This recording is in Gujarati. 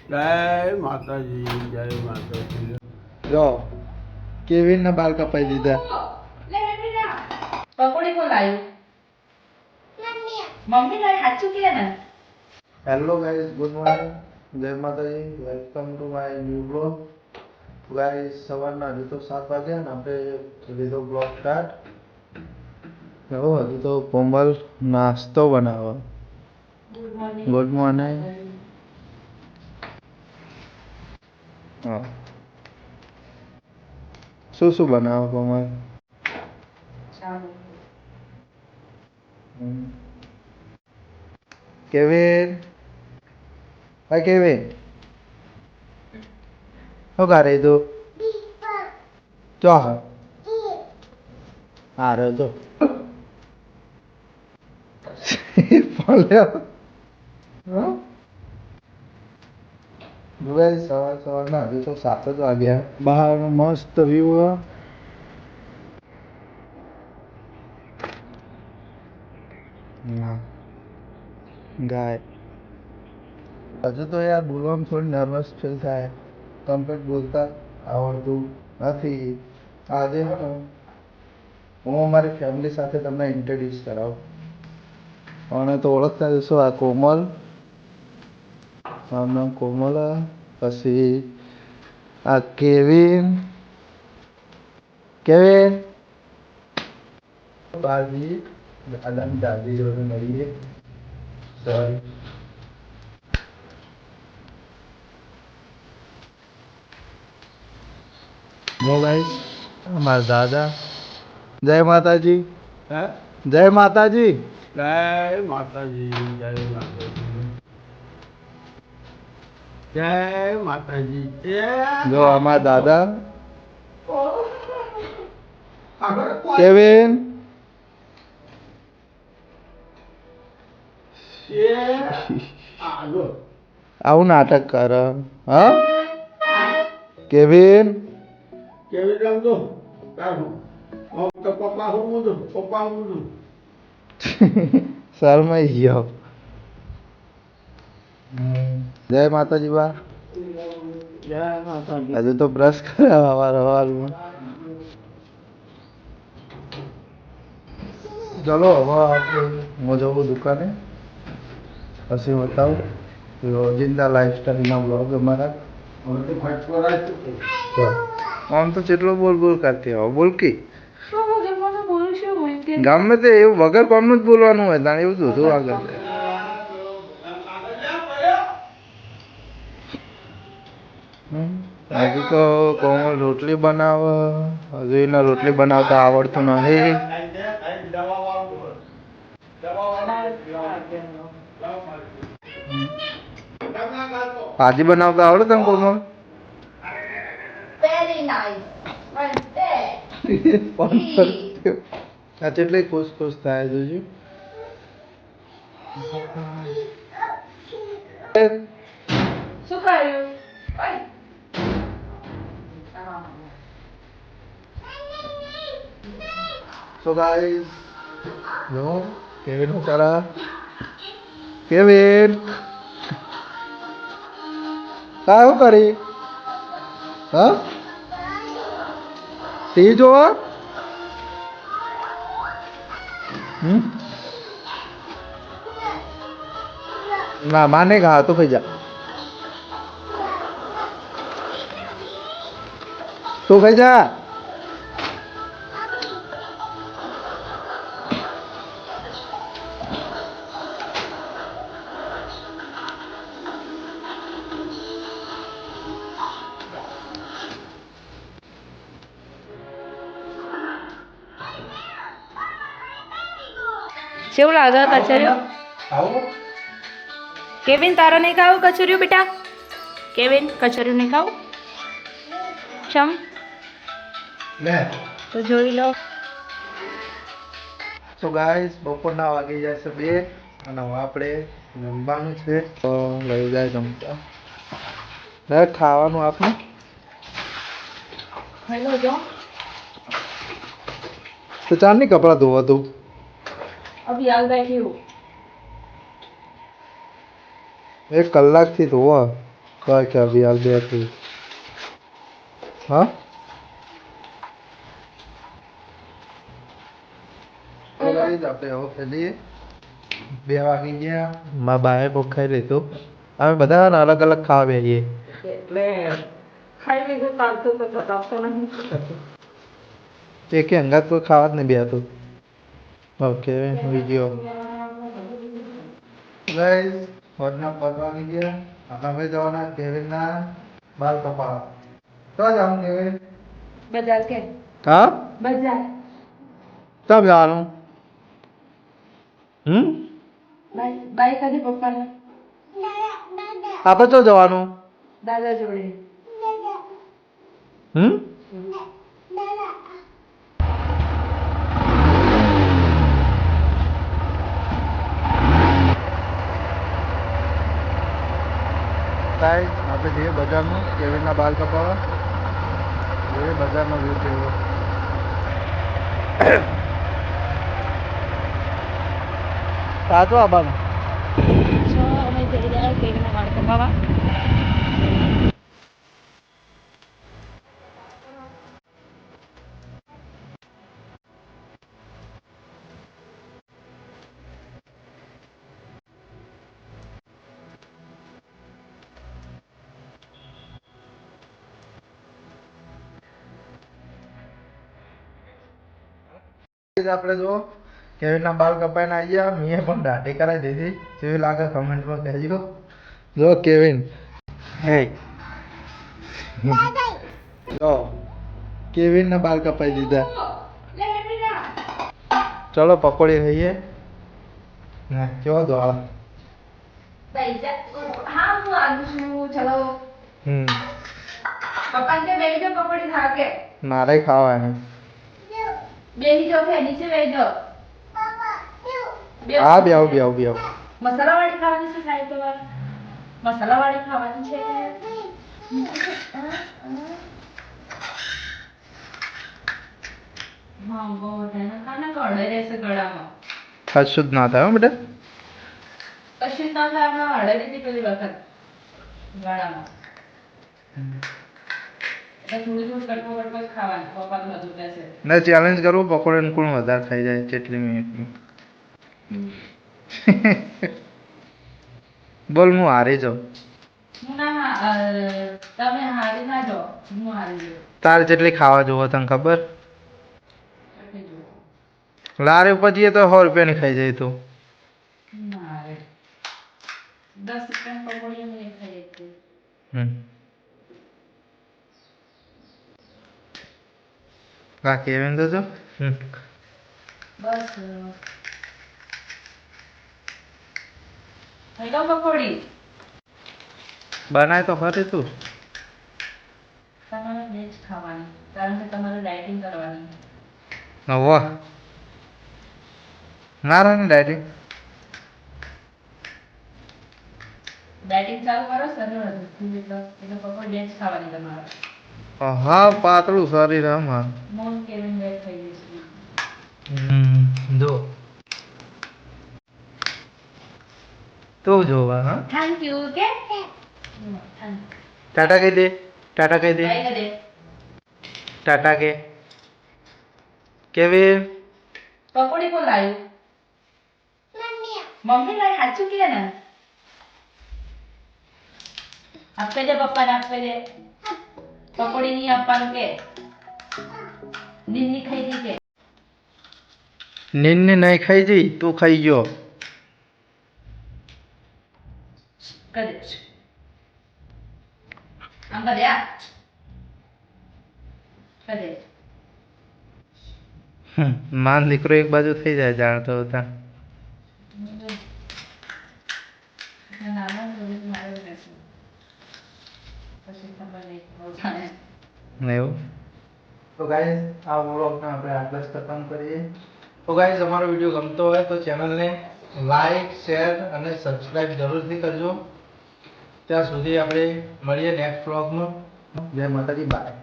જય માતાજી, જય માતાજી. જો કેવિન ના બાલ કપાઈ દીધા. પકોડી કોણ લાવ્યું? મમ્મી લાવી, સાચું કે ને? હેલો ગાઈઝ, ગુડ મોર્નિંગ, જય માતાજી, welcome to my new blog. Guys સવારના હજુ તો 7 વાગ્યા ને આપણે લીધો બ્લોગ સ્ટાર્ટ. હજુ તો કોમલ નાસ્તો બનાવો. Good morning. Good morning. હા, શું શું બનાવો કોમલ? ચાલો. કેવિન, હાય કેવિન, શું કરે તું? ચો હા રે તો સવારના હજુ તો 7 જ વાગ્યા. બહાર મસ્ત વ્યૂ. ગાય હજુ તો યાર બોલવામાં થોડી નર્વસ ફીલ થાય. કમ્પ્લીટ બોલતા આવડતું નથી. આજે હું અમારી ફેમિલી સાથે તમને ઇન્ટ્રોડ્યુસ કરાવું. અને તો ઓળખતા જશો, આ કોમલ, મારું નામ કોમલ. પછી આ કેવિન, કેવિન બાજી દાદાની દાદી જોડે મળીએ. સોરી. જો ગાઈસ અમારા દાદા. જય માતાજી. હે? જય માતાજી. જય માતાજી, જય માતાજી. જય માતાજી. જો અમારા દાદા. કેવિન આવું નાટક કર. હા કેવિન. કેવી રમતો તારું? તો પપ્પા હું ઊંધું, પપ્પા ઊંધું. શરમાઈ ગયો. જય માતાજી બા. જય માતાજી. હજુ તો બ્રશ કરે સવારમાં. ચલો હવે આપણે હું જવું દુકાને, પછી બતાવું રોજિંદા લાઈફસ્ટાઈલના બ્લોગ અમારા. આમ તો જેટલો બોલ બોલ કરતી હવે બોલ કે ગમે તે એવું વગર કામનું જ બોલવાનું હોય. તાણે એવું બધું આગળ હજુ તો કોમલ રોટલી બનાવે. હજુ એને રોટલી બનાવતા આવડતું નથી. ભાજી બનાવતા આવડે તને કોમલ? Very nice. આ કેટલી ખુશ ખુશ થાય જોજો. શું કર્યું? So guys, જો કેવિન શું કરે? કેવિન કા શું કરી? હા ટીવી જોવા? ના માને ખા તો ખાઈ જા. તો ખાઈ જા. કેવું લાગે કચરિયું? કેવિન તારે નહીં ખાવું કચરિયું બેટા? કેવિન કચરિયું નહીં ખાવું? ચમ લે તો જોઈ લો. સો ગાઈસ બપોરના વાગી જશે 2 અને હવે આપણે જમવાનું છે તો લઈ જાય જમતા. લે ખાવાનું આપણે. હેલો જો તો ચાલ ની કપડાં ધોવા તું. અભી આ ગઈ હું. 1 કલાકથી ધોવા. કોઈ કે અભી હાલ બે તું હા આપણે હવે ખેલીએ 2 વાગી ગયા મારા બાએ ભૂખ ખાઈ લીધું અમે બધા અલગ અલગ ખાવા બેસીએ એટલે ખાઈ લીધું ચાલતું તો બતાવતો નહીં એક અંગાત કોઈ ખાવા જ નહીં બેહતું ઓકે વિડીયો ગાઈસ હોરના 5 વાગી ગયા હવે જવાના કેવિનના બાલ કપાવા તો જાઉં કેવિન બજાર કે હા બજાર તબ જવાનું બાઈ કદી પપ્પાને આપણે તો જવાનું દાદા જોડે ગાઈસ આપણે જઈએ બજારમાં કેવિનના બાલ કપાવવા જોઈએ બજારનો વ્યૂ કેવો સાચો આવવાનું સો અમે જઈ રહ્યા કેવીના વાળ કપાવા આપણે જો કેવિનના બાલ કપાઈને આવી ગયા મેં પણ દાઢી કરાવી દીધી કેવી લાગે કમેન્ટમાં કહેજો જો કેવિન હે જો કેવિનના બાલ કપાઈ દીધા ચલો પકોડી ખાઈએ ને કેવો દોડા હા હું આવું છું ચલો પપ્પા કે બેહી જાઓ પકોડી ખા કે મારે ખાવા બેહી જાઓ કે નીચે બેહી જાઓ હા બેહો મસાલાવાળી ખાવાની છે સાહેબ તમારે મસાલાવાળી ખાવાની છે હા બહુ વધારે ખાના કડે રહેશે ગળામાં કશું જ ના થાય હો બેટા કશું જ ના થાય હમણાં હળે દીધી પેલી વખત ગળામાં એટલે થોડું થોડું કટકો ખાવાનું પપ્પા તો બધું કહેશે ને ચેલેન્જ કરવું પકોડીને કોણ વધારે ખાઈ જાય જેટલી મિનિટની બોલ હું હારી જાઉં તમે હારી ના જાઓ હું હારી જાઉં તારે જેટલી ખાવા જોવો તને ખબર લારી ઉપર જઈએ તો 100 રૂપિયાની ખાઈ જાય તું 10 રૂપિયાની પકોડી નહીં ખાઈ જતી કાકી એમ તો જો બસ ખાઈ લો પકોડી બનાય તો ખરી તું તમારે વેજ ખાવાની કારણ કે તમારે ડાયટિંગ કરવાની વાહ ના રહે ને ડાયટિંગ ડાયટિંગ ચાલુ કરો શરીર એટલે પકોડી વેજ ખાવાની તમારે હા પાતળું શરીર આમાં મોન કેવિન વેજ થઈ જશે જો તું જોવા હા થેન્ક યુ કે ટાટા કહી દે ટાટા કહી દે બાય કરે ટાટા કે કેવી પકોડી કોણ લાવ્યું મમ્મી લાવી સાચું કે ને આપે દે પપ્પાને આપે દે પકોડી નહીં આપવાનું કે નીની ખાઈ ગઈ કે નીને નહીં ખાઈ જઈ તું ખાઈ ગયો કરે આમ કરે આ કરે માન દીકરો એક બાજુ થઈ જાય જાણતો હતા એવું તો ગાઈસ આ વ્લોગને આપણે આટલા જ ખતમ કરીએ તો ગાઈસ અમારો વિડીયો ગમતો હોય તો ચેનલને લાઈક શેર અને સબસ્ક્રાઇબ જરૂરથી કરજો ત્યાં સુધી આપણે મળીએ નેક્સ્ટ વ્લોગમાં જય માતાજી બાય